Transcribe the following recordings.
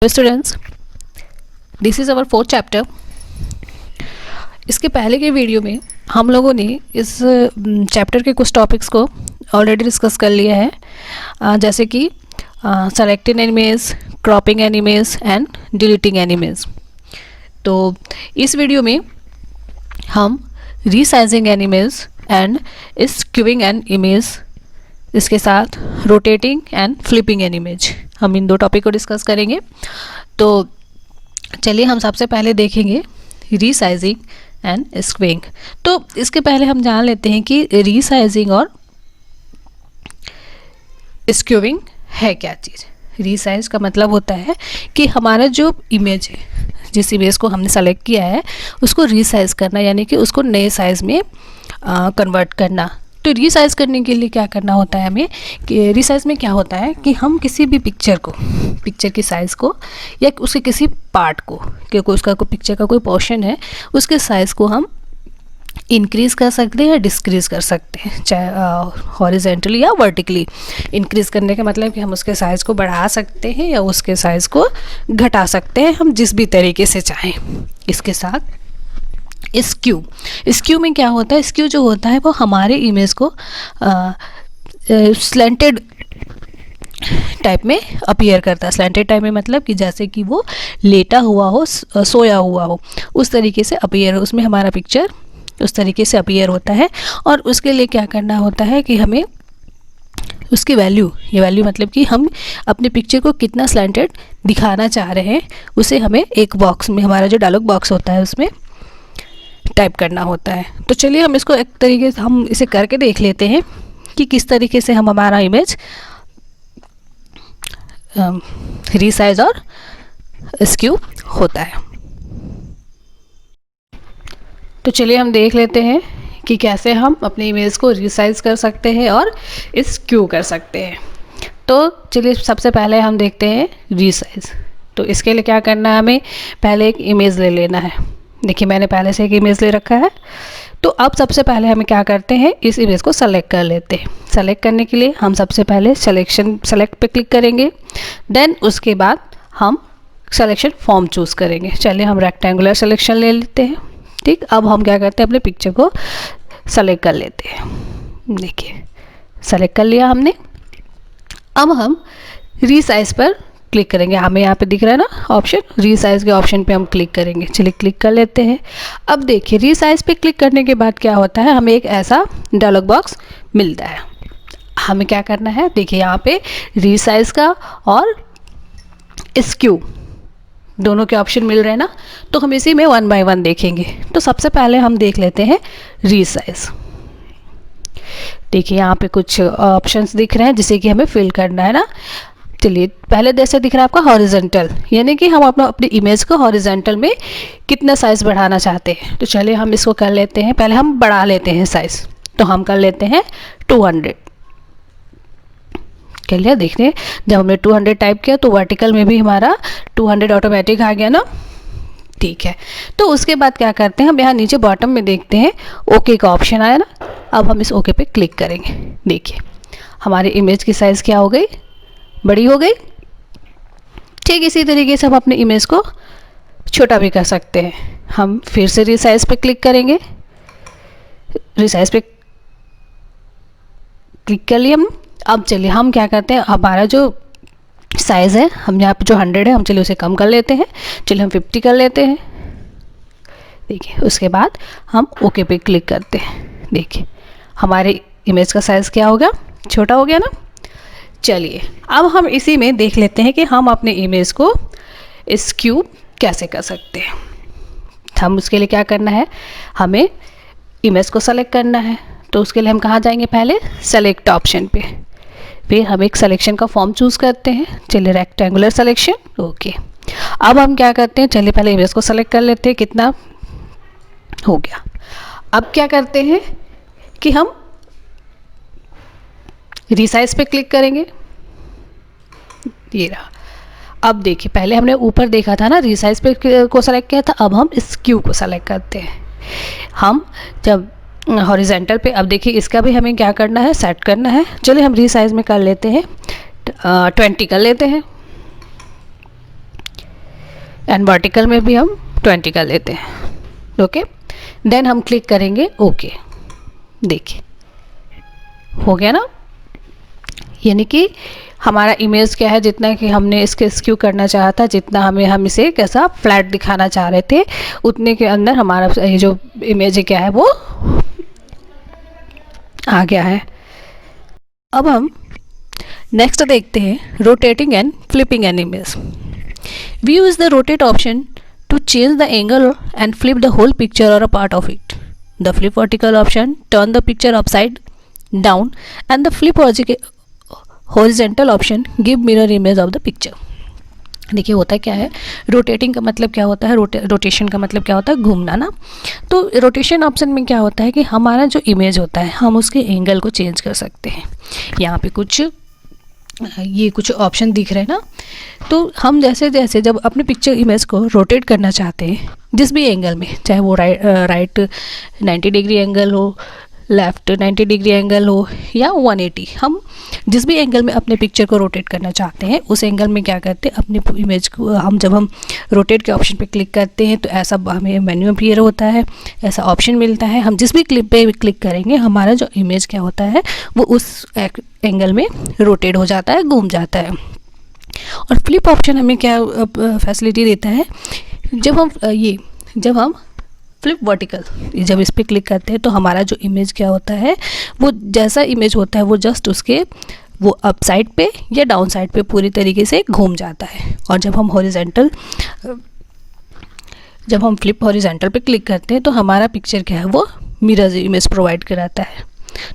Students, this is our fourth chapter. इसके पहले के वीडियो में हम लोगों ने इस चैप्टर के कुछ टॉपिक्स को ऑलरेडी डिस्कस कर लिया है, जैसे कि selecting an image, cropping an image and deleting an image. तो इस वीडियो में हम resizing an image and skewing an image, इसके साथ रोटेटिंग एंड फ्लिपिंग एनिमेज, हम इन दो टॉपिक को डिस्कस करेंगे। तो चलिए हम सबसे पहले देखेंगे रीसाइजिंग एंड स्क्यूइंग। तो इसके पहले हम जान लेते हैं कि रीसाइजिंग और स्क्यूइंग है क्या चीज़। रीसाइज का मतलब होता है कि हमारा जो इमेज है, जिस इमेज को हमने सेलेक्ट किया है उसको रीसाइज करना, यानी कि उसको नए साइज़ में कन्वर्ट करना। तो रीसाइज करने के लिए क्या करना होता है हमें, कि रीसाइज में क्या होता है कि हम किसी भी पिक्चर की साइज़ को या उसके किसी पार्ट को, क्योंकि उसका कोई पिक्चर का कोई पोर्शन है, उसके साइज़ को हम इंक्रीज़ कर सकते हैं या डिक्रीज़ कर सकते हैं, चाहे हॉरिजेंटली या वर्टिकली। इंक्रीज़ करने का मतलब कि हम उसके साइज़ को बढ़ा सकते हैं या उसके साइज़ को घटा सकते हैं, हम जिस भी तरीके से चाहें। इसके साथ स्क्यू में क्या होता है, स्क्यू जो होता है वो हमारे इमेज को स्लैंटेड टाइप में अपीयर करता है। स्लैंटेड टाइप में मतलब कि जैसे कि वो लेटा हुआ हो, सोया हुआ हो, उस तरीके से अपीयर, उसमें हमारा पिक्चर उस तरीके से अपीयर होता है। और उसके लिए क्या करना होता है कि हमें उसकी वैल्यू मतलब कि हम अपने पिक्चर को कितना स्लैंटेड दिखाना चाह रहे हैं, उसे हमें एक बॉक्स में, हमारा जो डायलॉग बॉक्स होता है उसमें टाइप करना होता है। तो चलिए हम इसको एक तरीके से हम इसे करके देख लेते हैं कि किस तरीके से हम हमारा इमेज रीसाइज और स्क्यू होता है। तो चलिए हम देख लेते हैं कि कैसे हम अपने इमेज को रीसाइज कर सकते हैं और स्क्यू कर सकते हैं। तो चलिए सबसे पहले हम देखते हैं रीसाइज। तो इसके लिए क्या करना है, हमें पहले एक इमेज ले लेना है। देखिए मैंने पहले से एक इमेज ले रखा है। तो अब सबसे पहले हमें क्या करते हैं, इस इमेज को सेलेक्ट कर लेते हैं। सेलेक्ट करने के लिए हम सबसे पहले सेलेक्ट पे क्लिक करेंगे, देन उसके बाद हम सिलेक्शन फॉर्म चूज़ करेंगे। चलिए हम रेक्टेंगुलर सिलेक्शन ले लेते हैं। ठीक, अब हम क्या करते हैं, अपने पिक्चर को सेलेक्ट कर लेते हैं। देखिए सेलेक्ट कर लिया हमने। अब हम रीसाइज पर क्लिक करेंगे। हमें यहाँ पे दिख रहा है ना ऑप्शन, रीसाइज के ऑप्शन पे हम क्लिक करेंगे। चलिए क्लिक कर लेते हैं। अब देखिए रीसाइज पे क्लिक करने के बाद क्या होता है, हमें एक ऐसा डायलॉग बॉक्स मिलता है। हमें क्या करना है, देखिए यहाँ पे रीसाइज का और स्क्यू दोनों के ऑप्शन मिल रहे हैं ना। तो हम इसी में 1 बाय 1 देखेंगे। तो सबसे पहले हम देख लेते हैं रीसाइज। देखिए यहाँ पे कुछ ऑप्शंस दिख रहे हैं जिसे कि हमें फिल करना है ना। चलिए पहले जैसे दिख रहा है आपका हॉरिजेंटल, यानी कि हम अपनी इमेज को हॉरिजेंटल में कितना साइज़ बढ़ाना चाहते हैं। तो चलिए हम इसको कर लेते हैं, पहले हम बढ़ा लेते हैं साइज़। तो हम कर लेते हैं 200। कर लिया। देखिए जब हमने 200 टाइप किया तो वर्टिकल में भी हमारा 200 ऑटोमेटिक आ गया ना। ठीक है, तो उसके बाद क्या करते हैं, हम यहाँ नीचे बॉटम में देखते हैं ओके का ऑप्शन आया ना। अब हम इस ओके पे क्लिक करेंगे। देखिए हमारी इमेज की साइज़ क्या हो गई, बड़ी हो गई। ठीक इसी तरीके से हम अपने इमेज को छोटा भी कर सकते हैं। हम फिर से रीसाइज पे क्लिक करेंगे। रीसाइज पे क्लिक कर लिया हम। अब चलिए हम क्या करते हैं, हमारा जो साइज़ है, हम यहाँ पे जो 100 है, हम चलिए उसे कम कर लेते हैं। चलिए हम 50 कर लेते हैं। देखिए उसके बाद हम ओके पे क्लिक करते हैं। देखिए हमारे इमेज का साइज़ क्या हो गया, छोटा हो गया ना। चलिए अब हम इसी में देख लेते हैं कि हम अपने इमेज को स्क्यू कैसे कर सकते हैं। हम उसके लिए क्या करना है, हमें इमेज को सेलेक्ट करना है। तो उसके लिए हम कहाँ जाएंगे, पहले सेलेक्ट ऑप्शन पे, फिर हम एक सिलेक्शन का फॉर्म चूज़ करते हैं। चलिए रेक्टेंगुलर सिलेक्शन, ओके। अब हम क्या करते हैं, चलिए पहले इमेज को सेलेक्ट कर लेते हैं, कितना हो गया। अब क्या करते हैं कि हम रीसाइज पे क्लिक करेंगे। ये रहा। अब देखिए पहले हमने ऊपर देखा था ना, रीसाइज पे को सेलेक्ट किया था। अब हम स्क्यू को सेलेक्ट करते हैं। हम जब हॉरिजेंटल पे, अब देखिए इसका भी हमें क्या करना है, सेट करना है। चलिए हम रीसाइज में कर लेते हैं, 20 कर लेते हैं। एंड वर्टिकल में भी हम 20 कर लेते हैं। ओके, देन हम क्लिक करेंगे ओके। देखिए हो गया ना, यानी कि हमारा इमेज क्या है, जितना कि हमने इसके स्क्यू करना चाहा था, जितना हम इसे कैसा फ्लैट दिखाना चाह रहे थे, उतने के अंदर हमारा ये जो इमेज है क्या है वो आ गया है। अब हम नेक्स्ट देखते हैं rotating and flipping an image. We use the rotate option to change the angle and flip the whole picture or a part of it. The flip vertical option turn the picture upside down and the flip horizontal option give mirror image of the picture. देखिए होता क्या है, rotating का मतलब क्या होता है, rotation का मतलब क्या होता है, घूमना ना। तो रोटेशन ऑप्शन में क्या होता है कि हमारा जो इमेज होता है हम उसके एंगल को चेंज कर सकते हैं। यहाँ पे कुछ ऑप्शन दिख रहे हैं ना, तो हम जैसे जब अपने पिक्चर इमेज को रोटेट करना चाहते हैं जिस भी एंगल में, चाहे वो राइट 90 डिग्री एंगल हो, लेफ़्ट 90 डिग्री एंगल हो या 180, हम जिस भी एंगल में अपने पिक्चर को रोटेट करना चाहते हैं उस एंगल में क्या करते हैं, अपने इमेज को जब हम रोटेट के ऑप्शन पे क्लिक करते हैं तो ऐसा हमें मेन्यू अपीयर होता है, ऐसा ऑप्शन मिलता है। हम जिस भी क्लिप पे क्लिक करेंगे हमारा जो इमेज क्या होता है वो उस एंगल में रोटेट हो जाता है, घूम जाता है। और फ्लिप ऑप्शन हमें क्या फैसिलिटी देता है, जब हम फ्लिप वर्टिकल जब इस पर क्लिक करते हैं तो हमारा जो इमेज क्या होता है, वो जैसा इमेज होता है वो जस्ट उसके वो अप साइड पे या डाउन साइड पे पूरी तरीके से घूम जाता है। और जब हम फ्लिप हॉरिजॉन्टल पे क्लिक करते हैं तो हमारा पिक्चर क्या है वो मिरर इमेज प्रोवाइड कराता है।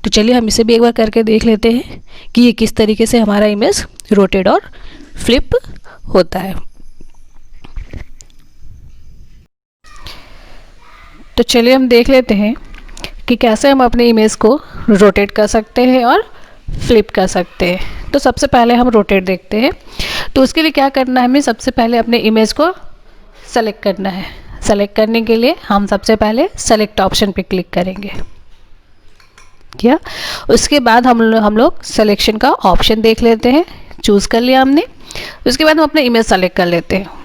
तो चलिए हम इसे भी एक बार करके देख लेते हैं कि ये किस तरीके से हमारा इमेज रोटेट और फ्लिप होता है। तो चलिए हम देख लेते हैं कि कैसे हम अपने इमेज को रोटेट कर सकते हैं और फ्लिप कर सकते हैं। तो सबसे पहले हम रोटेट देखते हैं। तो उसके लिए क्या करना है, हमें सबसे पहले अपने इमेज को सेलेक्ट करना है। सेलेक्ट करने के लिए हम सबसे पहले सेलेक्ट ऑप्शन पे क्लिक करेंगे। क्या उसके बाद हम लोग सिलेक्शन का ऑप्शन देख लेते हैं, चूज़ कर लिया हमने। उसके बाद हम अपना इमेज सेलेक्ट कर लेते हैं।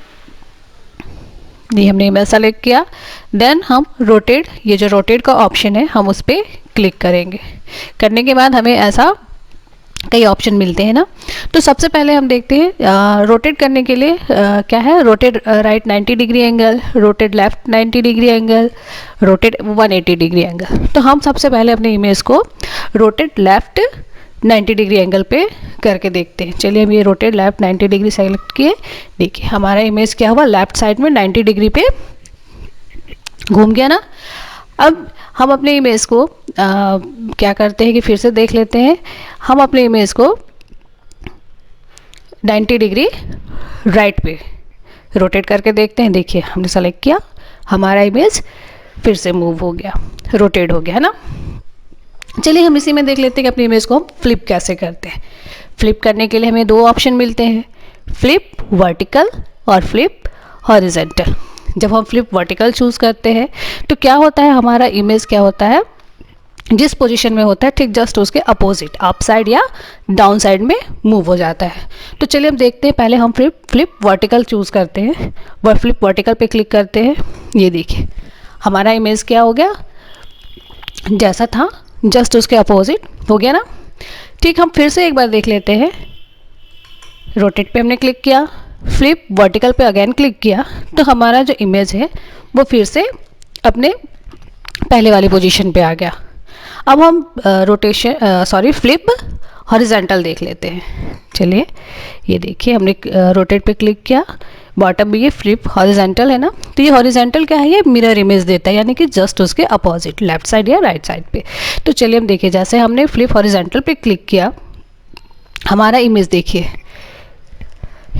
ये हमने इमेज सेलेक्ट किया, देन हम रोटेट, ये जो रोटेट का ऑप्शन है हम उस पर क्लिक करेंगे। करने के बाद हमें ऐसा कई ऑप्शन मिलते हैं ना। तो सबसे पहले हम देखते हैं रोटेट करने के लिए क्या है, rotate right 90 degree angle, rotate left 90 degree angle, rotate 180 degree angle. तो हम सबसे पहले अपने इमेज को रोटेट लेफ्ट 90 डिग्री एंगल पे करके देखते हैं। चलिए हम ये रोटेट लेफ्ट 90 डिग्री सेलेक्ट किए। देखिए हमारा इमेज क्या हुआ, लेफ्ट साइड में 90 डिग्री पे घूम गया ना। अब हम अपने इमेज को क्या करते हैं कि फिर से देख लेते हैं। हम अपने इमेज को 90 डिग्री राइट पे रोटेट करके देखते हैं। देखिए हमने सेलेक्ट किया, हमारा इमेज फिर से मूव हो गया, रोटेट हो गया है ना। चलिए हम इसी में देख लेते हैं कि अपनी इमेज को हम फ्लिप कैसे करते हैं। फ्लिप करने के लिए हमें दो ऑप्शन मिलते हैं, फ्लिप वर्टिकल और फ्लिप हॉरिजॉन्टल। जब हम फ्लिप वर्टिकल चूज़ करते हैं तो क्या होता है, हमारा इमेज क्या होता है, जिस पोजीशन में होता है ठीक जस्ट उसके अपोजिट अप साइड या डाउन साइड में मूव हो जाता है। तो चलिए हम देखते हैं, पहले हम फ्लिप वर्टिकल चूज़ करते हैं, वह फ्लिप वर्टिकल पे क्लिक करते हैं। ये देखिए हमारा इमेज क्या हो गया, जैसा था जस्ट उसके अपोजिट हो गया ना। ठीक, हम फिर से एक बार देख लेते हैं। रोटेट पे हमने क्लिक किया, फ्लिप वर्टिकल पे अगेन क्लिक किया, तो हमारा जो इमेज है वो फिर से अपने पहले वाली पोजीशन पे आ गया। अब हम फ्लिप हॉरिजॉन्टल देख लेते हैं। चलिए ये देखिए हमने रोटेट पे क्लिक किया, बॉटम में ये फ्लिप हॉरिजॉन्टल है ना। तो ये हॉरिजॉन्टल क्या है, ये मिरर इमेज देता है, यानी कि जस्ट उसके अपोजिट लेफ्ट साइड या राइट साइड पे। तो चलिए हम देखिए, जैसे हमने फ्लिप हॉरिजॉन्टल पे क्लिक किया, हमारा इमेज देखिए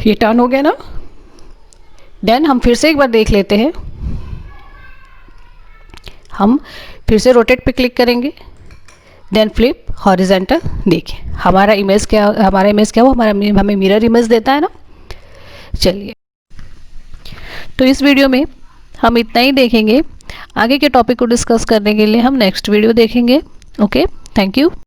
ये टर्न हो गया ना। देन हम फिर से एक बार देख लेते हैं। हम फिर से रोटेट पे क्लिक करेंगे, देन फ्लिप हॉरिजॉन्टल। देखिए हमारा इमेज क्या हुआ, हमें मिरर इमेज देता है ना। चलिए तो इस वीडियो में हम इतना ही देखेंगे। आगे के टॉपिक को डिस्कस करने के लिए हम नेक्स्ट वीडियो देखेंगे। Okay, thank you.